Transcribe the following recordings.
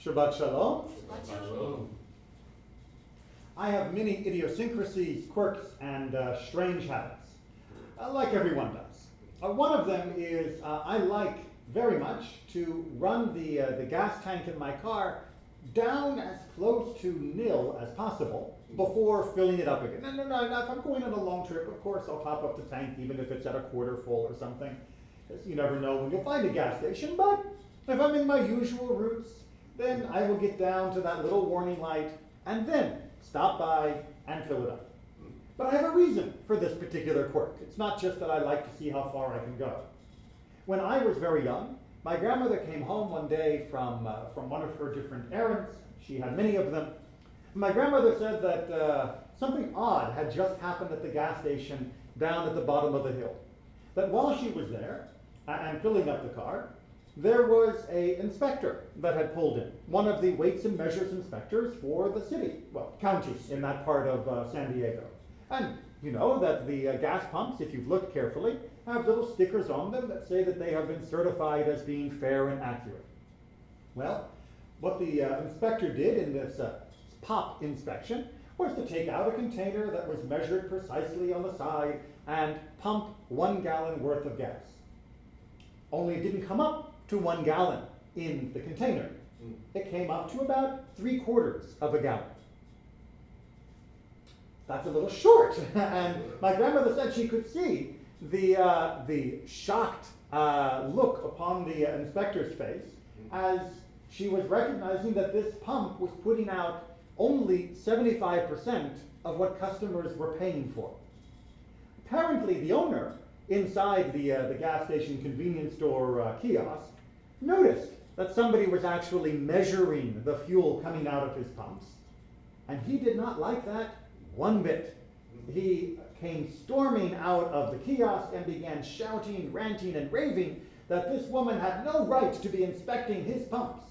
Shabbat Shalom. Shabbat Shalom. I have many idiosyncrasies, quirks, and strange habits, like everyone does. One of them is I like very much to run the gas tank in my car down as close to nil as possible before filling it up again. No, if I'm going on a long trip, of course I'll top up the tank even if it's at a quarter full or something. You never know when you'll find a gas station, but if I'm in my usual routes, then I will get down to that little warning light and then stop by and fill it up. But I have a reason for this particular quirk. It's not just that I like to see how far I can go. When I was very young, my grandmother came home one day from one of her different errands. She had many of them. My grandmother said that something odd had just happened at the gas station down at the bottom of the hill. That while she was there and filling up the car, there was an inspector that had pulled in, one of the weights and measures inspectors for the city, well, county in that part of San Diego. And you know that the gas pumps, if you've looked carefully, have little stickers on them that say that they have been certified as being fair and accurate. Well, what the inspector did in this pop inspection was to take out a container that was measured precisely on the side and pump 1 gallon worth of gas. Only it didn't come up to 1 gallon in the container. It came up to about 3/4 of a gallon. That's a little short. And my grandmother said she could see the shocked look upon the inspector's face as she was recognizing that this pump was putting out only 75% of what customers were paying for. Apparently the owner inside the gas station convenience store kiosk noticed that somebody was actually measuring the fuel coming out of his pumps, and he did not like that one bit. He came storming out of the kiosk and began shouting, ranting, and raving that this woman had no right to be inspecting his pumps.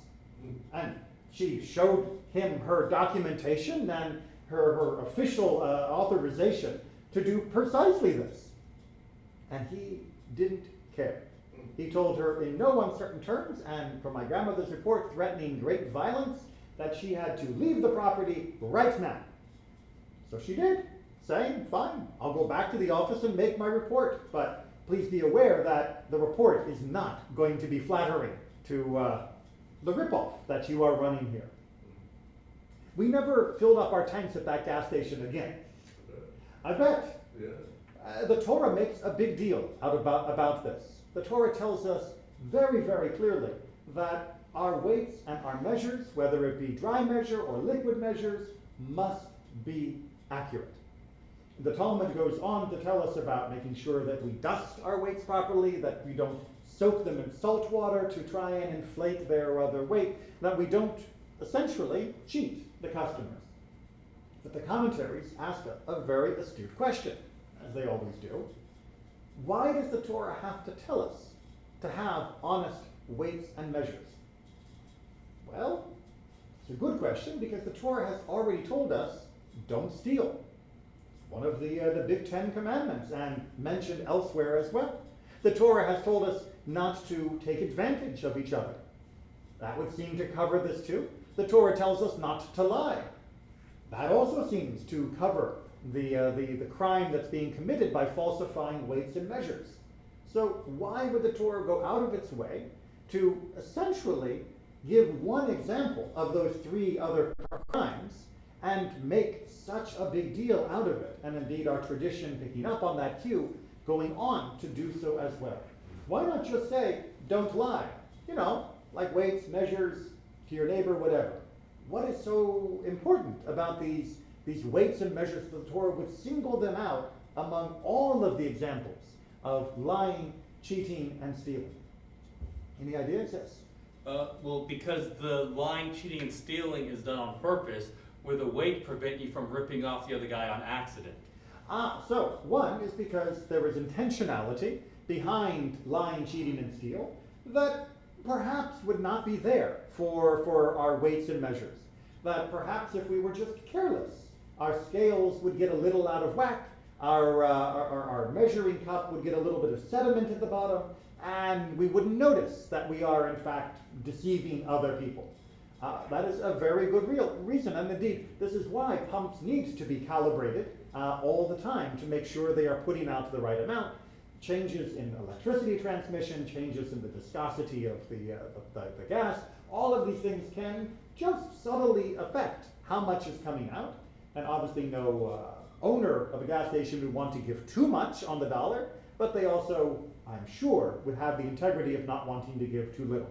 And she showed him her documentation and her official authorization to do precisely this. And he didn't care. He told her in no uncertain terms, and from my grandmother's report, threatening great violence, that she had to leave the property right now. So she did, saying, fine, I'll go back to the office and make my report, but please be aware that the report is not going to be flattering to the ripoff that you are running here. We never filled up our tanks at that gas station again. I bet. Yeah. The Torah makes a big deal about this. The Torah tells us very, very clearly that our weights and our measures, whether it be dry measure or liquid measures, must be accurate. The Talmud goes on to tell us about making sure that we dust our weights properly, that we don't soak them in salt water to try and inflate their weight, that we don't essentially cheat the customers. But the commentaries ask a very astute question, as they always do. Why does the Torah have to tell us to have honest weights and measures? Well, it's a good question because the Torah has already told us, don't steal. It's one of the big 10 commandments and mentioned elsewhere as well. The Torah has told us not to take advantage of each other. That would seem to cover this too. The Torah tells us not to lie. That also seems to cover the crime that's being committed by falsifying weights and measures. So why would the Torah go out of its way to essentially give one example of those 3 other crimes and make such a big deal out of it? And indeed our tradition, picking up on that cue, going on to do so as well. Why not just say, don't lie? You know, like weights, measures, to your neighbor, whatever. What is so important about these weights and measures that the Torah would single them out among all of the examples of lying, cheating, and stealing? Any ideas? Yes? Well, because the lying, cheating, and stealing is done on purpose, where the weight prevent you from ripping off the other guy on accident. So one is because there is intentionality behind lying, cheating, and steal that perhaps would not be there for our weights and measures. That perhaps if we were just careless, our scales would get a little out of whack, our measuring cup would get a little bit of sediment at the bottom, and we wouldn't notice that we are in fact deceiving other people. That is a very good reason, and indeed, this is why pumps need to be calibrated all the time to make sure they are putting out the right amount. Changes in electricity transmission, changes in the viscosity of the gas, all of these things can just subtly affect how much is coming out. And obviously no owner of a gas station would want to give too much on the dollar, but they also, I'm sure, would have the integrity of not wanting to give too little.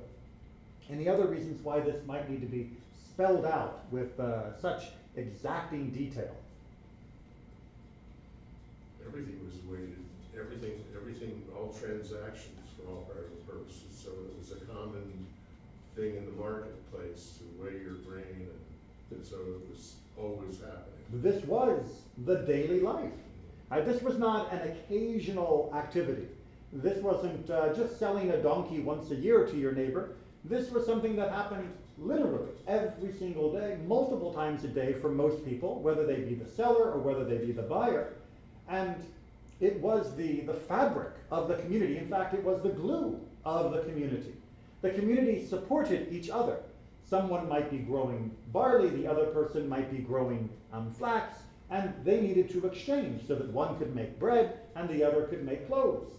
And the other reasons why this might need to be spelled out with such exacting detail. Everything was weighted, everything, all transactions for all practical purposes, so it was a common thing in the marketplace to weigh your grain, and so it was always happening. This was the daily life. This was not an occasional activity. This wasn't just selling a donkey once a year to your neighbor. This was something that happened literally every single day, multiple times a day for most people, whether they be the seller or whether they be the buyer. And it was the fabric of the community. In fact, it was the glue of the community. The community supported each other. Someone might be growing barley, the other person might be growing flax, and they needed to exchange so that one could make bread and the other could make clothes.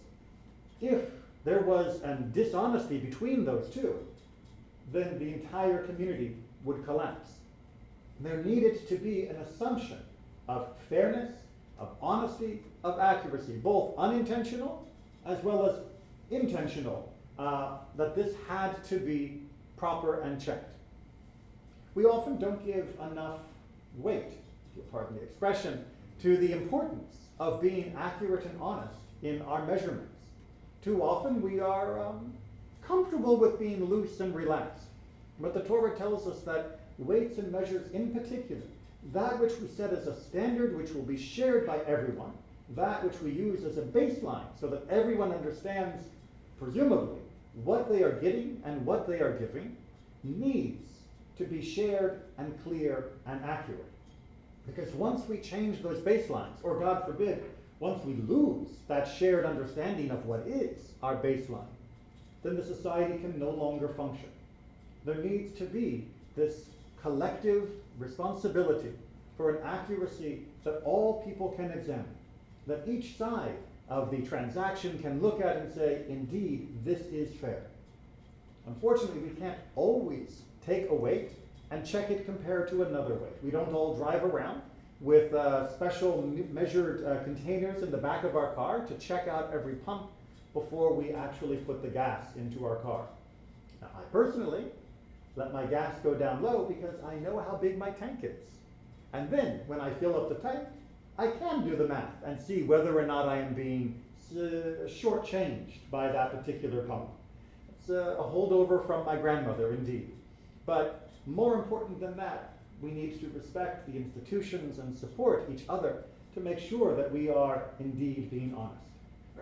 If there was a dishonesty between those two, then the entire community would collapse. There needed to be an assumption of fairness, of honesty, of accuracy, both unintentional as well as intentional, that this had to be proper and checked. We often don't give enough weight, if you'll pardon the expression, to the importance of being accurate and honest in our measurements. Too often we are comfortable with being loose and relaxed. But the Torah tells us that weights and measures in particular, that which we set as a standard which will be shared by everyone, that which we use as a baseline so that everyone understands, presumably, what they are getting and what they are giving, needs to be shared and clear and accurate. Because once we change those baselines, or God forbid, once we lose that shared understanding of what is our baseline, then the society can no longer function. There needs to be this collective responsibility for an accuracy that all people can examine, that each side of the transaction can look at and say, indeed, this is fair. Unfortunately, we can't always take a weight and check it compared to another weight. We don't all drive around with special measured containers in the back of our car to check out every pump before we actually put the gas into our car. Now, I personally let my gas go down low because I know how big my tank is. And then, when I fill up the tank, I can do the math and see whether or not I am being shortchanged by that particular pump. It's a holdover from my grandmother, indeed. But more important than that, we need to respect the institutions and support each other to make sure that we are indeed being honest.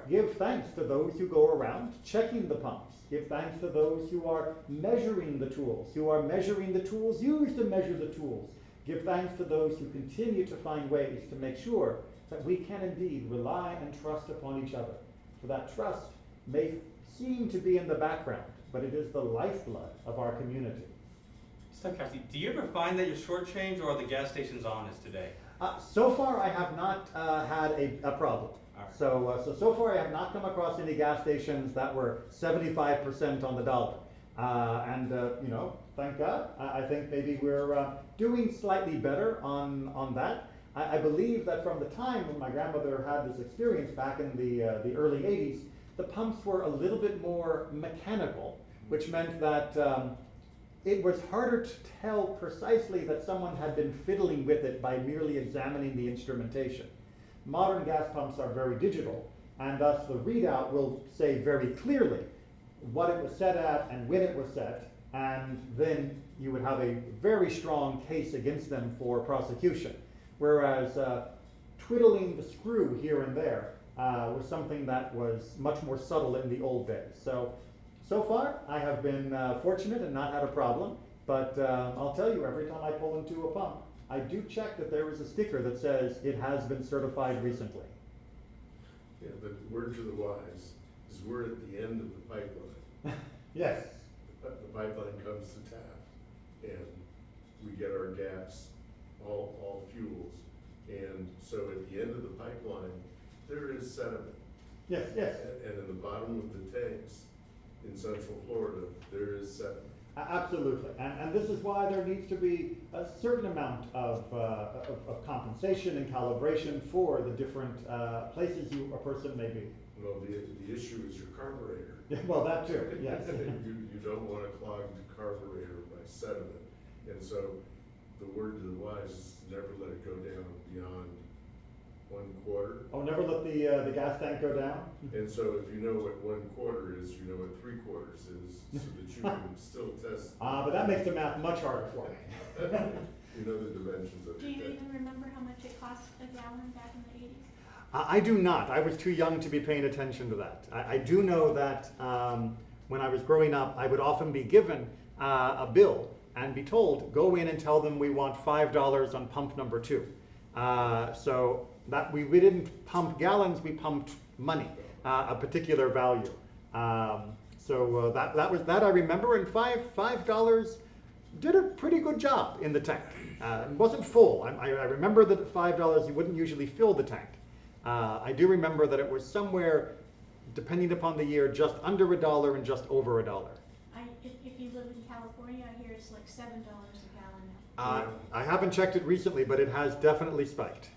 Give thanks to those who go around checking the pumps. Give thanks to those who are measuring the tools, who are measuring the tools used to measure the tools. Give thanks to those who continue to find ways to make sure that we can indeed rely and trust upon each other. For that trust may seem to be in the background, but it is the lifeblood of our community. So, Cassie, do you ever find that you're shortchanged, or are the gas stations honest today? So far, I have not had a problem. All right. So far, I have not come across any gas stations that were 75% on the dollar. Thank God. I think maybe we're doing slightly better on that. I believe that from the time when my grandmother had this experience back in the early 80s, the pumps were a little bit more mechanical, which meant that it was harder to tell precisely that someone had been fiddling with it by merely examining the instrumentation. Modern gas pumps are very digital, and thus the readout will say very clearly what it was set at and when it was set, and then you would have a very strong case against them for prosecution. Whereas twiddling the screw here and there was something that was much more subtle in the old days. So far, I have been fortunate and not had a problem, but I'll tell you, every time I pull into a pump, I do check that there is a sticker that says it has been certified recently. Yeah, but word to the wise is we're at the end of the pipeline. Yes. The pipeline comes to tap. and we get our gas, all fuels. And so at the end of the pipeline, there is sediment. Yes, yes. And in the bottom of the tanks in Central Florida, there is sediment. Absolutely, and this is why there needs to be a certain amount of compensation and calibration for the different places a person may be. Well, the issue is your carburetor. Yeah, well, that too, yes. You don't want a clogged carburetor by sediment. And so the word to the wise is to never let it go down beyond 1/4. Oh, never let the gas tank go down? And so if you know what 1/4 is, you know what 3/4 is, so that you can still test. But that makes the math much harder for me. You know the dimensions of Do your you tank. even remember how much it cost a gallon back in the 80s? I do not. I was too young to be paying attention to that. I do know that when I was growing up, I would often be given a bill and be told, go in and tell them we want $5 on pump number 2. So that we didn't pump gallons, we pumped money, a particular value. So that I remember, and $5 did a pretty good job in the tank. It wasn't full. I remember that at $5 you wouldn't usually fill the tank. I do remember that it was somewhere, depending upon the year, just under $1 and just over $1. If you live in California, I hear it's like $7 a gallon now. I haven't checked it recently, but it has definitely spiked.